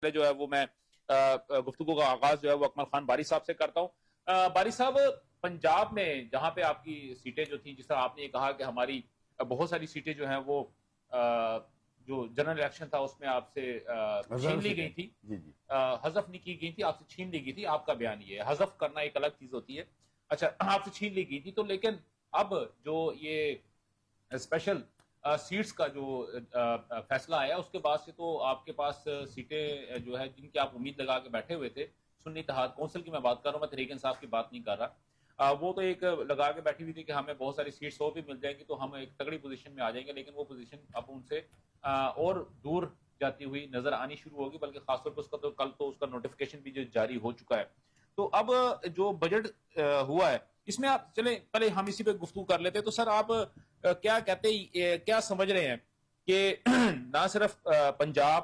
جو ہے وہ میں گفتگو کا آغاز جو ہے وہ اکمل خان باری صاحب سے کرتا ہوں۔ باری صاحب، پنجاب میں جہاں پہ آپ کی سیٹیں جو تھیں، جس طرح آپ نے یہ کہا کہ ہماری بہت ساری سیٹیں جو ہیں وہ جو جنرل الیکشن تھا اس میں آپ سے چھین لی گئی تھی، حذف نہیں کی گئی تھی، آپ سے چھین لی گئی تھی، آپ کا بیان یہ ہے۔ حذف کرنا ایک الگ چیز ہوتی ہے، اچھا آپ سے چھین لی گئی تھی تو لیکن اب جو یہ اسپیشل سیٹس کا جو فیصلہ آیا اس کے بعد سے تو آپ کے پاس سیٹیں جو ہے جن کی آپ امید لگا کے بیٹھے ہوئے تھے، سنی اتحاد کونسل کی میں بات کر رہا ہوں، میں تحریک انصاف کی بات نہیں کر رہا، وہ تو ایک لگا کے بیٹھی ہوئی تھی کہ ہمیں بہت ساری سیٹس اور بھی مل جائیں گی تو ہم ایک تگڑی پوزیشن میں آ جائیں گے، لیکن وہ پوزیشن اب ان سے اور دور جاتی ہوئی نظر آنی شروع ہوگی، بلکہ خاص طور پر اس کا تو کل تو اس کا نوٹیفیکیشن بھی جو جاری ہو چکا ہے۔ تو اب جو بجٹ ہوا ہے اس میں آپ چلیں پہلے ہم اسی پہ گفتگو کر لیتے، تو سر آپ کیا کہتے کیا سمجھ رہے ہیں کہ نہ صرف پنجاب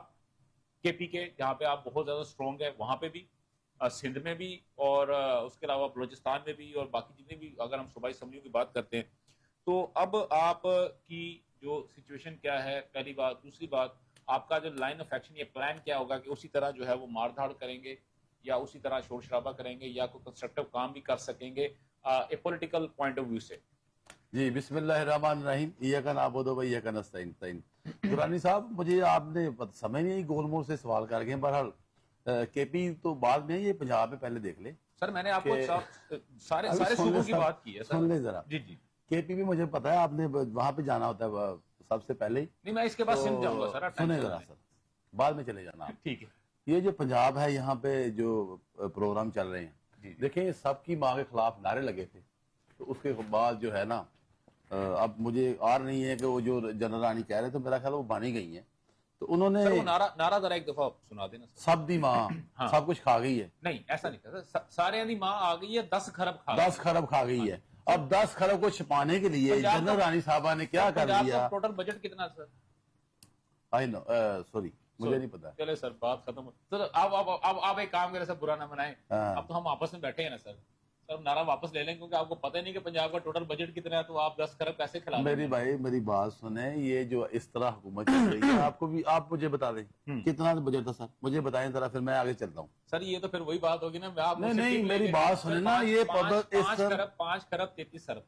کے پی کے جہاں پہ آپ بہت زیادہ سٹرونگ ہے وہاں پہ بھی، سندھ میں بھی، اور اس کے علاوہ بلوچستان میں بھی، اور باقی جتنے بھی اگر ہم صوبائی اسمبلیوں کی بات کرتے ہیں، تو اب آپ کی جو سچویشن کیا ہے، پہلی بات۔ دوسری بات، آپ کا جو لائن آف ایکشن، یہ پلان کیا ہوگا کہ اسی طرح جو ہے وہ مار دھاڑ کریں گے یا اسی طرح شور شرابہ کریں گے یا کوئی کنسٹرکٹیو کام بھی کر سکیں گے ایک پولیٹیکل پوائنٹ آف ویو سے؟ جی، بسم اللہ الرحمن الرحیم، ایاک نعبد و ایاک نستعین۔ درانی صاحب، مجھے آپ نے سمجھ نہیں گول مول سے سوال کر گئے، بہرحال کے پی تو بعد میں، یہ پنجاب میں پہلے دیکھ لیں۔ سر میں نے آپ کو سارے صوبوں کی بات کی ہے سر، سن لیں ذرا۔ جی جی، کے پی بھی مجھے پتا ہے، آپ نے وہاں پہ جانا ہوتا ہے سب سے پہلے ہی۔ نہیں میں اس کے بعد سندھ جاؤں گا سر، سنیں ذرا سر، بعد میں چلے جانا آپ۔ ٹھیک ہے۔ یہ جو پنجاب ہے، یہاں پہ جو پروگرام چل رہے ہیں، دیکھیں سب کی ماں کے خلاف نعرے لگے تھے، تو اس کے بعد جو ہے نا، اب مجھے آر نہیں ہے کہ وہ جو جنرل رانی کہہ رہے تو میرا خیال وہ بانی گئی ہیں، تو انہوں نے نعرہ ذرا ایک دفعہ سنا دینا سر۔ سب دی ماں سب کچھ کھا گئی ہے۔ نہیں ایسا نہیں کہتا، سارے دی ماں آ گئی ہے، 10 خرب کھا 10 خرب کھا گئی ہے۔ اب 10 خرب کو چھپانے کے لیے جنرل رانی صاحبہ نے کیا کر دیا؟ ٹوٹل بجٹ کتنا سر؟ آئی نو، سوری مجھے نہیں پتا۔ چلے سر بات ختم ہو سر، آپ ایک کام کریں سر، برا نہ منائیں، اب تو ہم آپس میں بیٹھے ہیں نا سر، سر نعرہ واپس لے لیں کیونکہ آپ کو پتہ نہیں کہ پنجاب کا ٹوٹل بجٹ کتنا ہے، تو آپ 10 خرب کیسے کھلا؟ میری بھائی میری بات سنیں، یہ جو اس طرح حکومت چل رہی ہے، آپ کو بھی آپ مجھے بتا دیں کتنا بجٹ تھا سر، مجھے بتائیں ذرا، پھر میں آگے چلتا ہوں۔ سر یہ تو پھر وہی بات ہوگی نا، نہیں میری بات سنیں نا، یہ 5 خرب 33 ارب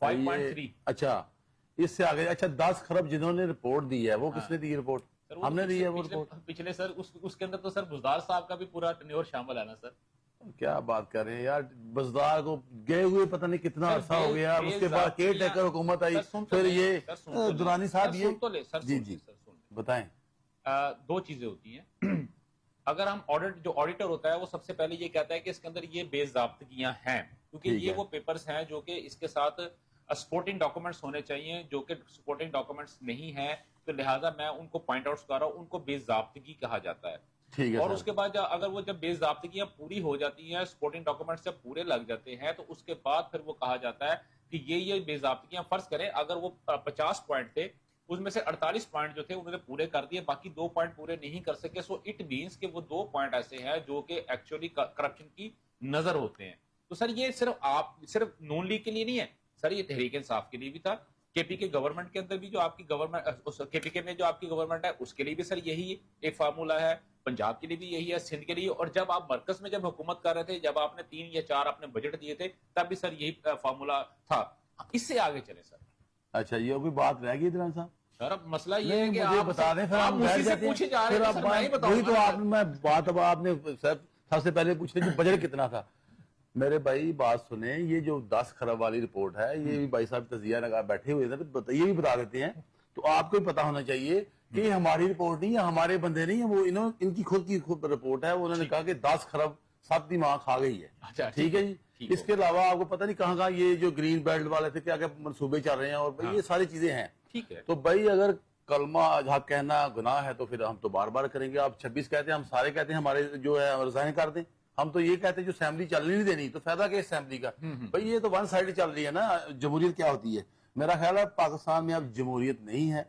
5.3۔ اچھا اس سے آگے، اچھا 10 خرب جنہوں نے رپورٹ دی ہے، وہ کس نے دی رپورٹ؟ ہم نے دی ہے وہ رپورٹ پچھلے سر، اس کے اندر تو سر بزدار صاحب کا بھی پورا ٹینیور شامل ہے نا سر۔ کیا بات کر رہے ہیں یار، بزدار کو گئے ہوئے پتہ نہیں کتنا عرصہ ہو گیا، اس کے بعد کیئر ٹیکر حکومت آئی، پھر یہ درانی صاحب یہ جی جی بتائیں۔ 2 چیزیں ہوتی ہیں، اگر ہم جو آڈیٹر ہوتا ہے وہ سب سے پہلے یہ کہتا ہے کہ اس کے اندر یہ بے ضابطگیاں ہیں، کیونکہ یہ وہ پیپرز ہیں جو کہ اس کے ساتھ سپورٹنگ ڈاکومنٹس ہونے چاہیے، جو کہ سپورٹنگ ڈاکومنٹس نہیں ہیں، تو لہٰذا میں ان کو پوائنٹ آؤٹ کر رہا ہوں، ان کو بے ضابطگی کہا جاتا ہے۔ اور اس کے بعد اگر وہ جب بے ضابطگیاں پوری ہو جاتی ہیں، سپورٹنگ ڈاکومنٹس جب پورے لگ جاتے ہیں، تو اس کے بعد پھر وہ کہا جاتا ہے کہ یہ بے ضابطگیاں، فرض کریں اگر وہ 50 پوائنٹ تھے، اس میں سے 48 پوائنٹ جو تھے انہوں نے پورے کر دیے، باقی 2 پوائنٹ پورے نہیں کر سکے، سو اٹ مینس کہ وہ 2 پوائنٹ ایسے ہیں جو کہ ایکچولی کرپشن کی نظر ہوتے ہیں۔ تو سر یہ صرف نون لیگ کے لیے نہیں ہے سر، یہ تحریک انصاف کے لیے بھی تھا، کے پی کے گورنمنٹ کے اندر بھی جو آپ کی گورنمنٹ، کے پی کے میں جو آپ کی گورنمنٹ ہے اس کے لیے بھی سر یہی ایک فارمولہ ہے، پنجاب کے لیے بھی یہی ہے، سندھ کے لیے، اور جب آپ مرکز میں جب حکومت کر رہے تھے، جب آپ نے 3 یا 4 اپنے بجٹ دیے تھے، تب بھی سر یہی فارمولا تھا۔ اس سے آگے چلیں سر۔ اچھا یہ کوئی بات رہ گئی دران صاحب؟ سر اب مسئلہ یہ ہے کہ آپ بتا دیں، پھر آپ مجھ سے پوچھے جا رہے ہیں، وہی تو آپ نے سب سے پہلے پوچھ لیں کہ بجٹ کتنا تھا۔ میرے بھائی بات سنیں، یہ جو 10 خرب والی رپورٹ ہے، یہ بھی بھائی صاحب تجزیہ لگا بیٹھے ہوئے تھے، یہ بھی بتا دیتے ہیں، تو آپ کو بھی پتا ہونا چاہیے کہ یہ ہماری رپورٹ نہیں ہے، ہمارے بندے نہیں ہیں، وہ ان کی خود کی رپورٹ ہے، انہوں نے کہا کہ 10 خرب سب دی ماں کھا گئی ہے۔ ٹھیک ہے جی۔ اس کے علاوہ آپ کو پتہ نہیں کہاں کہاں یہ جو گرین بیلٹ والے تھے کیا کیا منصوبے چل رہے ہیں، اور یہ ساری چیزیں ہیں۔ تو بھائی اگر کلمہ حق کہنا گناہ ہے تو پھر ہم تو بار بار کریں گے۔ آپ 26 کہتے ہیں، ہم سارے کہتے ہیں ہمارے جو ہے ریزائن کر دیں، ہم تو یہ کہتے ہیں جو اسمبلی چلنے نہیں دینی، تو فائدہ کیا اسمبلی کا؟ بھائی یہ تو ون سائڈ چل رہی ہے نا، جمہوریت کیا ہوتی ہے؟ میرا خیال ہے پاکستان میں اب جمہوریت نہیں ہے،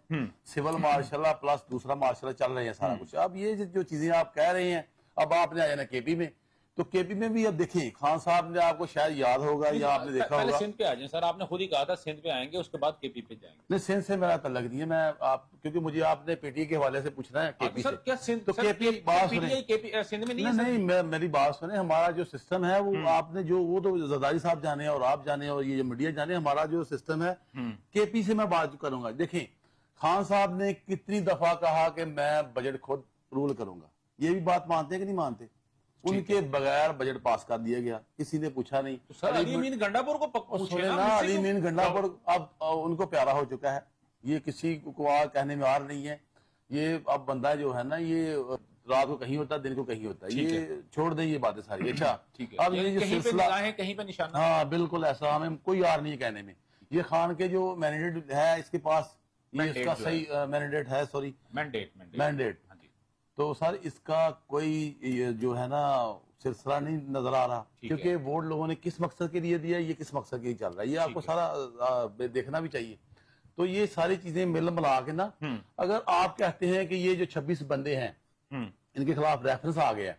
سول مارشل پلس دوسرا مارشل چل رہے ہیں سارا کچھ۔ اب یہ جو چیزیں آپ کہہ رہے ہیں، اب آپ نے آ جانا کے پی میں، تو کے پی میں بھی اب دیکھیں خان صاحب نے آپ کو شاید یاد ہوگا یا آپ نے دیکھا پہلے ہوگا. سندھ پہ آ جائیں سر, آپ نے خود ہی کہا تھا سندھ پہ آئیں گے, اس کے بعد کے پی پہ جائیں گے. نہیں, سندھ سے میرا تعلق نہیں ہے, میں آپ کیونکہ مجھے آپ نے پی ٹی کے حوالے سے پوچھنا ہے کے پی سے. سر کیا سندھ, تو کے پی بات سندھ میں نہیں ہے؟ نہیں, میری بات سنیں, ہمارا جو سسٹم ہے وہ آپ نے جو وہ تو زرداری صاحب جانے اور آپ جانے اور یہ میڈیا جانے, ہمارا جو سسٹم ہے کے پی سے میں بات کروں گا. دیکھیں خان صاحب نے کتنی دفعہ کہا کہ میں بجٹ خود رول کروں گا, یہ بھی بات مانتے ہیں کہ نہیں مانتے؟ ان کے بغیر بجٹ پاس کر دیا گیا, کسی نے پوچھا نہیں. سر علی امین گنڈا پور کو علی امین گنڈا پور اب ان کو پیارا ہو چکا ہے, یہ کسی کو کہنے میں آر نہیں ہے. یہ اب بندہ جو ہے نا, یہ رات کو کہیں ہوتا ہے, دن کو کہیں ہوتا ہے, یہ چھوڑ دیں یہ باتیں ساری. اچھا اب یہ جو سلسلہ کہیں پہ نشانہ, ہاں بالکل ایسا, ہمیں کوئی یار نہیں کہنے میں. یہ خان کے جو مینڈیٹ ہے اس کے پاس, یہ اس کا صحیح مینڈیٹ ہے, سوری مینڈیٹ, تو سر اس کا کوئی جو ہے نا سلسلہ نہیں نظر آ رہا, کیونکہ ووٹ لوگوں نے کس مقصد کے لیے دیا, یہ کس مقصد کے لیے چل رہا ہے, یہ آپ کو سارا دیکھنا بھی چاہیے. تو یہ ساری چیزیں مل ملا کے نا, اگر آپ کہتے ہیں کہ یہ جو 26 بندے ہیں ان کے خلاف ریفرنس آ گیا,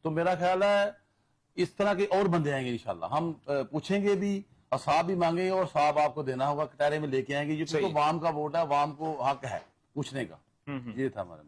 تو میرا خیال ہے اس طرح کے اور بندے آئیں گے انشاءاللہ. ہم پوچھیں گے بھی اور صاحب بھی مانگیں گے, اور صاحب آپ کو دینا ہوگا, کٹہرے میں لے کے آئیں گے, جو عوام کا ووٹ ہے, عوام کو حق ہے پوچھنے کا. یہ تھا ہمارے